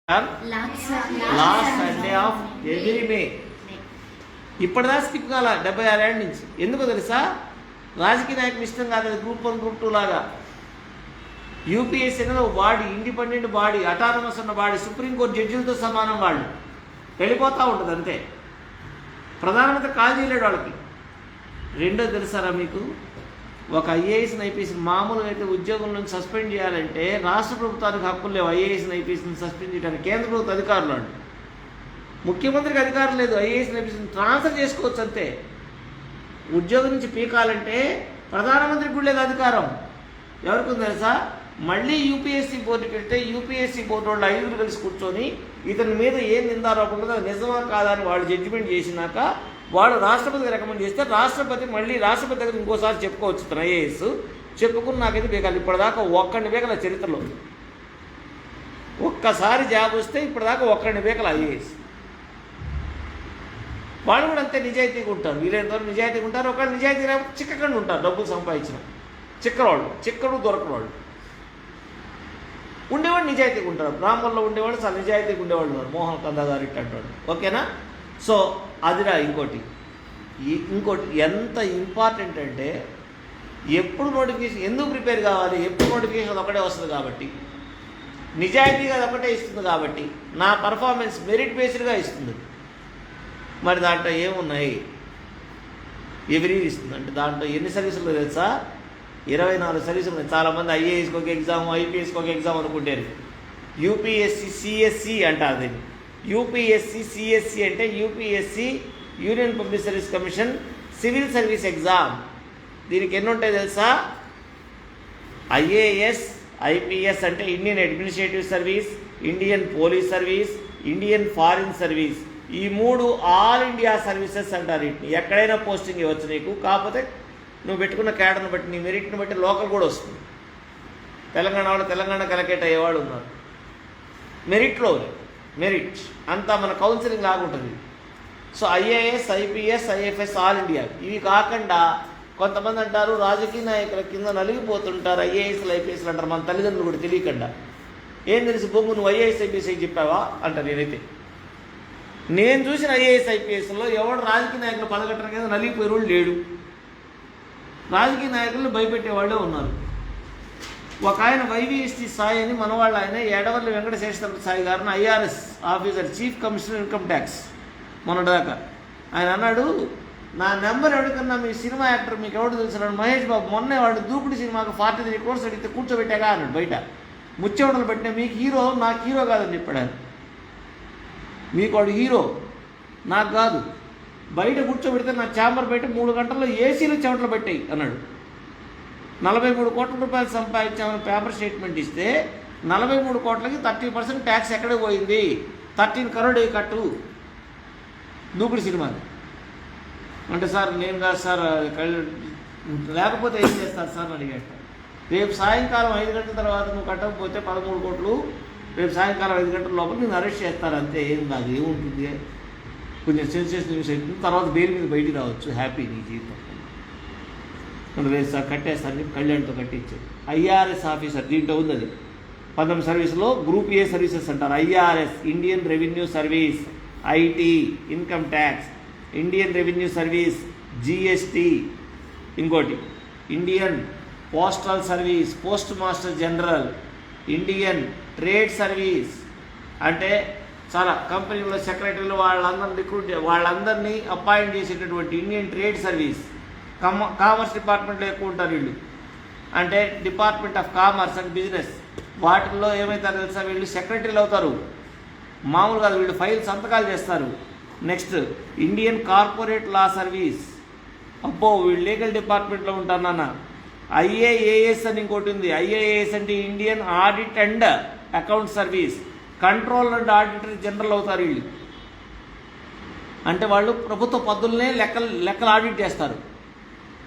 Last Sunday of every May. ఇప్పటిదా స్కిప్ కాల 76 ఏళ్ళ నుంచి. ఎందుకో తెలుసా? రాజకీయ నాయకులు ఇష్టం కాదు అది గ్రూప్ 1 గ్రూప్ 2 లాగా. యూపీఎస్సీ అనేది ఒక బాడీ, ఇండిపెండెంట్ బాడీ, అటానమస్ ఉన్న బాడీ, సుప్రీంకోర్టు జడ్జిలతో సమానం. వాళ్ళు వెళ్ళిపోతూ ఉంటుంది అంతే. ప్రధానమంత్రి కాల్ చేయలేడు వాళ్ళకి. రెండో తెలుసారా మీకు? ఒక ఐఏఎస్ని ఐపీఎస్ని మామూలుగా అయితే ఉద్యోగం నుంచి సస్పెండ్ చేయాలంటే రాష్ట్ర ప్రభుత్వానికి హక్కులు లేవు. ఐఏఎస్ని ఐపీఎస్ని సస్పెండ్ చేయడానికి కేంద్ర ప్రభుత్వ అధికారులు వాళ్ళు. ముఖ్యమంత్రికి అధికారం లేదు. ఐఏఎస్ని ఐపీఎస్ని ట్రాన్స్ఫర్ చేసుకోవచ్చు అంతే. ఉద్యోగం నుంచి పీకాలంటే ప్రధానమంత్రికి కూడా లేదు అధికారం. ఎవరికి ఉంది తెలుసా? మళ్ళీ యూపీఎస్సీ బోర్డుకి వెళ్తే యూపీఎస్సీ బోర్డు వాళ్ళు 5 కలిసి కూర్చొని ఇతని మీద ఏం నిందారోపణ ఉందో అది నిజమా కాదా అని వాళ్ళు జడ్జిమెంట్ చేసినాక వాళ్ళు రాష్ట్రపతికి రికమెండ్ చేస్తే రాష్ట్రపతి మళ్ళీ రాష్ట్రపతి దగ్గర ఇంకోసారి చెప్పుకోవచ్చు. తన ఐఏఎస్ చెప్పుకుని నాకైతే బేకాలి. ఇప్పటిదాకా ఒక్కడిని బేకల చరిత్రలో ఒక్కసారి జాబ్ వస్తే ఇప్పటిదాకా ఒక్కడిని బేకల ఐఏఎస్. వాళ్ళు కూడా అంతే నిజాయితీగా ఉంటారు. వీళ్ళంతవరకు నిజాయితీగా ఉంటారు. ఒకళ్ళు నిజాయితీ రాకపోతే చిక్కకుండా ఉంటారు. డబ్బులు సంపాదించడం చిక్కరవాళ్ళు, చిక్కడు దొరకవాళ్ళు. ఉండేవాడు నిజాయితీగా ఉంటారు. బ్రాహ్మణుల్లో ఉండేవాళ్ళు చాలా నిజాయితీగా ఉండేవాళ్ళు ఉన్నారు. మోహన్ కందా గారు ఇట్లాంటి. ఓకేనా? సో అదిరా ఇంకోటి ఎంత ఇంపార్టెంట్ అంటే ఎప్పుడు నోటిఫికేషన్ ఎందుకు ప్రిపేర్ కావాలి? ఎప్పుడు నోటిఫికేషన్ అది ఒకటే వస్తుంది కాబట్టి, నిజాయితీగా అది ఒకటే ఇస్తుంది కాబట్టి, నా పర్ఫార్మెన్స్ మెరిట్ బేస్డ్గా ఇస్తుంది. మరి దాంట్లో ఏమున్నాయి? ఎవ్రీ ఇస్తుంది. అంటే దాంట్లో ఎన్ని సర్వీసులు తెలుసా? 24 సర్వీసులు ఉన్నాయి. చాలామంది ఐఏఎస్కి ఒక ఎగ్జామ్, ఐపీఎస్కి ఒక ఎగ్జామ్ అనుకుంటారు. యూపీఎస్సీ సిఎస్సి అంటారు దీన్ని. యూపీఎస్సీ సిఎస్సి అంటే UPSC union public service commission civil service exam. దీనికి ఎన్ని ఉంటాయి తెలుసా? ఐఏఎస్, ఐపీఎస్ అంటే Indian administrative service, Indian police service, Indian foreign service. ఈ 3 ఆల్ ఇండియా సర్వీసెస్ అంటారు. వీటిని ఎక్కడైనా పోస్టింగ్ ఇవ్వచ్చు నీకు. కాకపోతే నువ్వు పెట్టుకున్న క్యాడర్ని బట్టి, నీ మెరిట్ని బట్టి లోకల్ కూడా వస్తుంది. తెలంగాణ వాళ్ళు తెలంగాణ కలెక్టరేట్ అయ్యేవాళ్ళు ఉన్నారు. మెరిట్ అంతా మన కౌన్సిలింగ్ లాగుంటుంది. So IAS, IPS, IFS all India. ఇవి కాకుండా కొంతమంది అంటారు రాజకీయ నాయకుల కింద నలిగిపోతుంటారు ఐఏఎస్లు, ఐపీఎస్లు అంటారు. మన తల్లిదండ్రులు కూడా తెలియకుండా. ఏం తెలిసి బొంగు నువ్వు ఐఏఎస్, ఐపీఎస్ అయి చెప్పావా అంటారు. నేను చూసిన ఐఏఎస్, ఐపీఎస్లో ఎవడు రాజకీయ నాయకులు పదగట్టడం కింద నలిగిపోయే వాళ్ళు లేడు. రాజకీయ నాయకులను భయపెట్టేవాళ్ళే ఉన్నారు. ఒక ఆయన వైవీఎస్టీ సాయి అని మనవాళ్ళు, ఆయన ఎడవల్లి వెంకటశేషర సాయి గారిని IRS officer, chief commissioner income tax మొన్నటిదాకా. ఆయన అన్నాడు, నా నెంబర్ ఎవరికన్నా మీ సినిమా యాక్టర్ మీకు ఎవరు తెలుసు? మహేష్ బాబు. మొన్నే వాడు దూకుడు సినిమాకు 43 crores అడిగితే కూర్చోబెట్టాగా అన్నాడు బయట. ముచ్చెవడలు పెట్టినా మీకు హీరో, నాకు హీరో కాదని చెప్పాడు ఆయన. మీకు వాడు హీరో, నాకు కాదు. బయట కూర్చోబెడితే నా ఛాంబర్ బయట 3 గంటల్లో ఏసీలు చెమటలు పెట్టాయి అన్నాడు. 43 కోట్ల రూపాయలు సంపాదించామని పేపర్ స్టేట్మెంట్ ఇస్తే 43 కోట్లకి 30% ట్యాక్స్ ఎక్కడే పోయింది? 13 crore కట్టు దూకుడు సినిమాది అంటే. సార్ నేను కాదు సార్, లేకపోతే ఏం చేస్తారు సార్ అని అడిగాడు. రేపు సాయంకాలం 5 గంటల తర్వాత నువ్వు కట్టకపోతే 13 కోట్లు రేపు సాయంకాలం 5 గంటల లోపల నేను అరెస్ట్ చేస్తారు అంతే. ఏం కాదు, ఏముంటుంది, కొంచెం సెన్సేషన్ న్యూస్ అవుతుంది. తర్వాత బెయిల్ మీద బయటికి రావచ్చు. హ్యాపీ నీ జీవితం. లేదు సార్ కట్టేస్తాను కళ్యాణ్తో కట్టించాడు. ఐఆర్ఎస్ ఆఫీసర్ దీంట్లో ఉంది. అది 19 సర్వీసులో గ్రూప్ ఏ సర్వీసెస్ అంటారు. IRS Indian revenue service, IT income tax, Indian revenue service GST, ఇంకోటి Indian postal service, post master general, Indian trade service అంటే చాలా కంపెనీలో సెక్రటరీలు వాళ్ళందరినీ అపాయింట్ చేసేటటువంటి ఇండియన్ ట్రేడ్ సర్వీస్. కామర్స్ డిపార్ట్మెంట్లో ఎక్కువ ఉంటారు వీళ్ళు. అంటే department of commerce and business. వాటిల్లో ఏమవుతారు తెలుసా? వీళ్ళు సెక్రటరీలు అవుతారు. మామూలు కాదు, వీళ్ళు ఫైల్ సంతకాలు చేస్తారు. Next Indian corporate law service. అబ్బో, వీళ్ళు లీగల్ డిపార్ట్మెంట్లో ఉంటారు నాన్న. ఐఏఏఎస్ అని ఇంకోటి ఉంది. ఐఏఏఎస్ అంటే Indian audit and account service. Control and auditor general అవుతారు వీళ్ళు. అంటే వాళ్ళు ప్రభుత్వ పద్ధతులనే లెక్కలు ఆడిట్ చేస్తారు.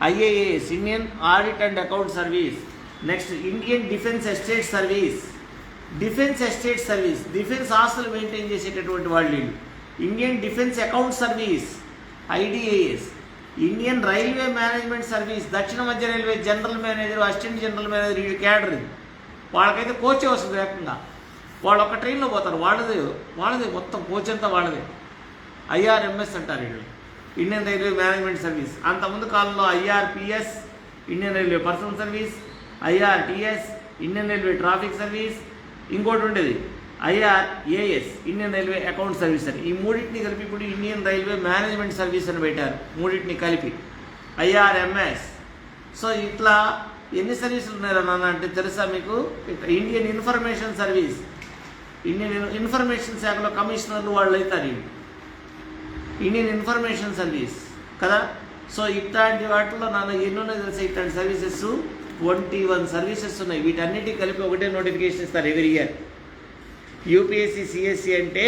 IAAS Indian audit and account service. Next Indian defence estate service. Defence ఆస్తులు మెయింటైన్ చేసేటటువంటి వాళ్ళు. Indian defence account service IDAS. Indian railway management service. దక్షిణ మధ్య railway general manager, assistant general manager, ఈ క్యాడర్. వాళ్ళకైతే కోచే వస్తుంది ఏకంగా. వాళ్ళు ఒక ట్రైన్లో పోతారు, వాళ్ళదే మొత్తం కోచ్ అంతా వాళ్ళదే. IRMS అంటారు వీళ్ళు, ఇండియన్ రైల్వే మేనేజ్మెంట్ సర్వీస్. అంతకుముందు కాలంలో IRPS, Indian railway personal service, IRTS, Indian railway traffic service, ఇంకోటి ఉండేది IRAS, Indian railway account service అని. ఈ మూడింటిని కలిపి ఇప్పుడు ఇండియన్ రైల్వే మేనేజ్మెంట్ సర్వీస్ అని పెట్టారు, మూడింటిని కలిపి IRMS. సో ఇట్లా ఎన్ని సర్వీసులు ఉన్నాయో నాన్న అంటే తెలుసా మీకు? Indian information service, Indian information శాఖలో కమిషనర్లు వాళ్ళు అవుతారు. ఇండియన్ ఇన్ఫర్మేషన్ సర్వీస్ కదా. సో ఇట్లాంటి వాటిలో నాన్న ఎన్ని ఉన్నాయి తెలుసా? ఇట్లాంటి సర్వీసెస్ 21 సర్వీసెస్ ఉన్నాయి. వీటన్నిటికీ కలిపి ఒకటే నోటిఫికేషన్ ఇస్తారు ఎవ్రీ ఇయర్. UPSC CSC అంటే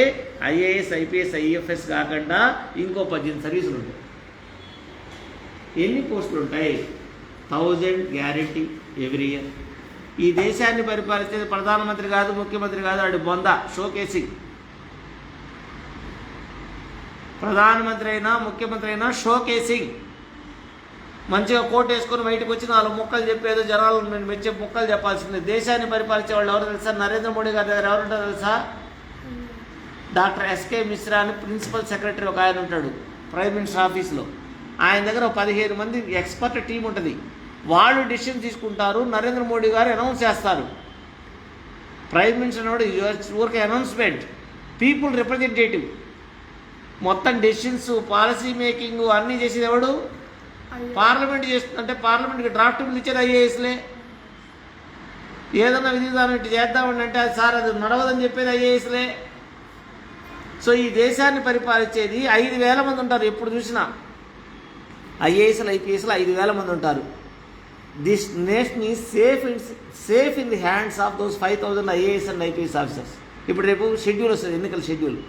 IAS IPS IFS కాకుండా ఇంకో 18 సర్వీసులు ఉంటాయి. ఎన్ని పోస్టులు ఉంటాయి? 1000 గ్యారెంటీ ఎవ్రీ ఇయర్. ఈ దేశాన్ని పరిపాలించేది ప్రధానమంత్రి కాదు, ముఖ్యమంత్రి కాదు, వాడి బొంద షోకేసింగ్. ప్రధానమంత్రి అయినా ముఖ్యమంత్రి అయినా షోకేసింగ్. మంచిగా కోట్ వేసుకొని బయటకు వచ్చి 4 ముక్కలు చెప్పేదో జనాలు నేను మెచ్చే ముక్కలు చెప్పాల్సిందే. దేశాన్ని పరిపాలించే వాళ్ళు ఎవరు తెలుసా? నరేంద్ర మోడీ గారి దగ్గర ఎవరుంటారు తెలుసా? డాక్టర్ SK మిశ్రా అని ప్రిన్సిపల్ సెక్రటరీ ఒక ఆయన ఉంటాడు ప్రైమ్ మినిస్టర్ ఆఫీస్లో. ఆయన దగ్గర 15 మంది ఎక్స్పర్ట్ టీం ఉంటుంది. వాళ్ళు డిసిషన్ తీసుకుంటారు, నరేంద్ర మోడీ గారు అనౌన్స్ చేస్తారు. ప్రైమ్ మినిస్టర్ అన్నాడు ఊరికే అనౌన్స్మెంట్, పీపుల్ రిప్రజెంటేటివ్. మొత్తం డెసిషన్స్ పాలసీ మేకింగ్ అన్నీ చేసేది ఎవడు? పార్లమెంట్ చేస్తుందంటే పార్లమెంట్కి డ్రాఫ్ట్ బిల్ ఇచ్చేది IASలే. ఏదన్నా విధి విధానం ఇటు చేద్దామని అంటే అది సార్ అది నడవదని చెప్పేది IASలే. సో ఈ దేశాన్ని పరిపాలించేది 5,000 మంది ఉంటారు. ఎప్పుడు చూసినా IASలు IPSలు 5,000 మంది ఉంటారు. This nation is safe in the hands of those 5,000 IAS and IPS officers. ఇప్పుడు రేపు షెడ్యూల్ వస్తుంది, ఎన్నికల షెడ్యూల్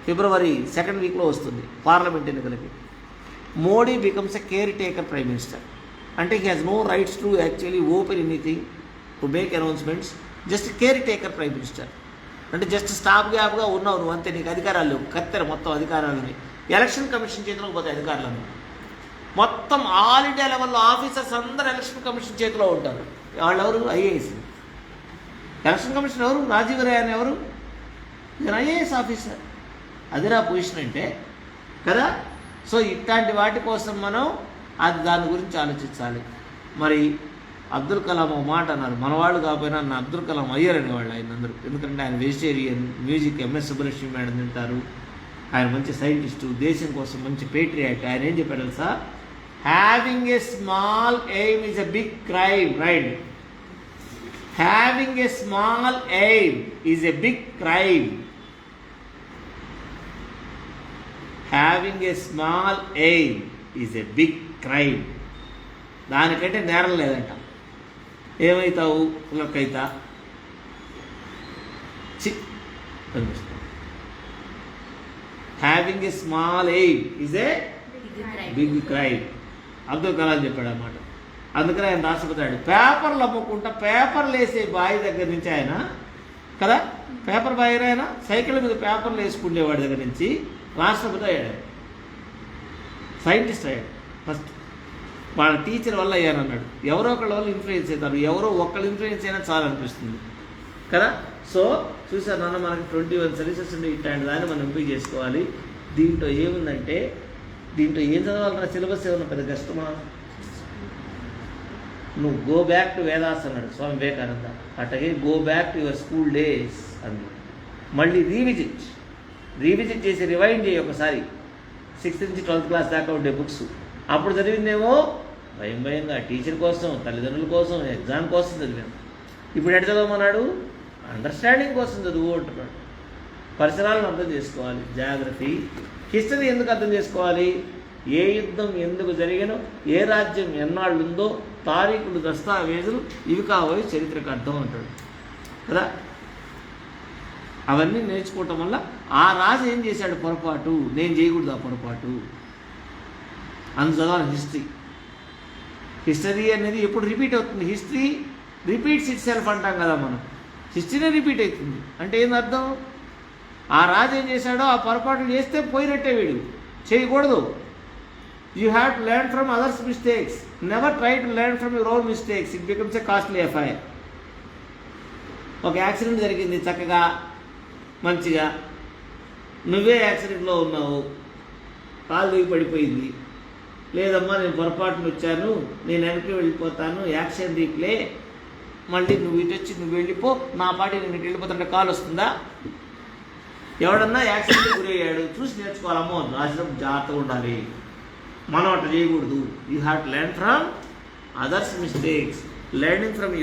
February 2nd వీక్లో వస్తుంది పార్లమెంట్ ఎన్నికలకి. Modi becomes a caretaker prime minister. అంటే he has no rights to actually open anything, to make announcements. Just caretaker prime minister అంటే just stop గ్యాప్గా ఉన్నావు నువ్వు అంతే. నీకు అధికారాలు లేవు, కత్తెర మొత్తం అధికారాలని. ఎలక్షన్ కమిషన్ చేతిలోకి పోతాయి అధికారులను. మొత్తం ఆల్ ఇండియా లెవెల్లో ఆఫీసర్స్ అందరూ ఎలక్షన్ కమిషన్ చేతిలో ఉంటారు. వాళ్ళెవరు? IAS. ఎలక్షన్ కమిషన్ ఎవరు? రాజీవ్ రాయ్ అని ఎవరు? IAS officer. అదిరా పొజిషన్ అంటే కదా. సో ఇట్లాంటి వాటి కోసం మనం దాని గురించి ఆలోచించాలి. మరి అబ్దుల్ కలాం ఒక మాట అన్నారు, మనవాళ్ళు కాకపోయినా నా అబ్దుల్ కలాం అయ్యర్ అనేవాళ్ళు ఆయన అందరూ. ఎందుకంటే ఆయన vegetarian, music MS Subbalakshmi madam తింటారు. ఆయన మంచి సైంటిస్టు, దేశం కోసం మంచి పేట్రియాట్. ఆయన ఏం చెప్పాడు తెలుసా? Having a small aim is a big crime. Right, having a small aim is a big crime. Having a small aim is a big crime. దానికంటే నేరం లేదంట. ఏమవుతావు? పులకైతా అనిపిస్తుంది. Having a small aim is a big crime. Abdul Kalam చెప్పాడు అన్నమాట. అందుకని ఆయన రాష్ట్రపతి పేపర్లు అమ్ముకుంటా, పేపర్లు వేసే బాయ్ దగ్గర నుంచి ఆయన కదా, పేపర్ బాయ్ ఆయన సైకిల్ మీద పేపర్లు వేసుకునేవాడి దగ్గర నుంచి రాష్ట్రపతి అయ్యాడు, సైంటిస్ట్ అయ్యాడు. ఫస్ట్ వాళ్ళ టీచర్ వల్ల అయ్యానన్నాడు. ఎవరో ఒకళ్ళ వల్ల ఇన్ఫ్లుయెన్స్ అవుతారు, ఎవరో ఒక్కళ్ళు ఇన్ఫ్లుయెన్స్ అయినా చాలా అనిపిస్తుంది కదా. సో చూసారు నాన్న, మనకి 21 సర్వీసెస్ ఉండే ఇట్లాంటి దాన్ని మనం ఎంపిక చేసుకోవాలి. దీంట్లో ఏముందంటే, దీంట్లో ఏం చదవాలన్నా సిలబస్ ఏమన్నా పెద్ద కష్టమా? నువ్వు గో బ్యాక్ టు వేదాస్ అన్నాడు స్వామి వివేకానంద. అట్లాగే go back to your school days అన్నాడు. మళ్ళీ రీవిజిట్ చేసి రివైండ్ చేయి ఒకసారి. 6th నుంచి 12th క్లాస్ దాకా ఉండే బుక్స్ అప్పుడు చదివిందేమో భయంగా టీచర్ కోసం, తల్లిదండ్రుల కోసం, ఎగ్జామ్ కోసం చదివాను. ఇప్పుడు ఎటు చదవమన్నాడు? అండర్స్టాండింగ్ కోసం చదువు అంటున్నాడు. పరిసరాలను అర్థం చేసుకోవాలి, జాగ్రఫీ. హిస్టరీ ఎందుకు అర్థం చేసుకోవాలి? ఏ యుద్ధం ఎందుకు జరిగినో, ఏ రాజ్యం ఎన్నాళ్ళు ఉందో, తారీఖులు, దస్తావేజులు ఇవి కావాలి చరిత్రకు అర్థం అంటాడు కదా. అవన్నీ నేర్చుకోవటం వల్ల ఆ రాజు ఏం చేశాడు పొరపాటు, నేను చేయకూడదు ఆ పొరపాటు. అందు చదవాలి హిస్టరీ అనేది ఎప్పుడు రిపీట్ అవుతుంది. హిస్టరీ రిపీట్స్ ఇట్ సెల్ఫ్ అంటాం కదా మనం. హిస్టరీనే రిపీట్ అవుతుంది అంటే ఏంది అర్థం? ఆ రాజు ఏం చేశాడో ఆ పొరపాట్లు చేస్తే పోయినట్టే, వీడు చేయకూడదు. You have to learn from others mistakes, never try to learn from your own mistakes. It becomes a costly affair. ఒక యాక్సిడెంట్ జరిగింది చక్కగా మంచిగా, నువ్వే యాక్సిడెంట్లో ఉన్నావు, కాలు దిగి పడిపోయింది, లేదమ్మా నేను పొరపాటున వచ్చాను, నేను వెనక్కి వెళ్ళిపోతాను, యాక్షన్ రీప్లే, మళ్ళీ నువ్వు ఇటు వచ్చి నువ్వు వెళ్ళిపో, నా పాటి నేను ఇటు వెళ్ళిపోతుంటే కాల్ వస్తుందా? ఎవడన్నా యాక్సిడెంట్ గురయ్యాడు చూసి నేర్చుకోవాలమ్మో, రాసినప్పుడు జాగ్రత్తగా ఉండాలి, మనం అట్లా చేయకూడదు. You have to learn from others mistakes. Learning from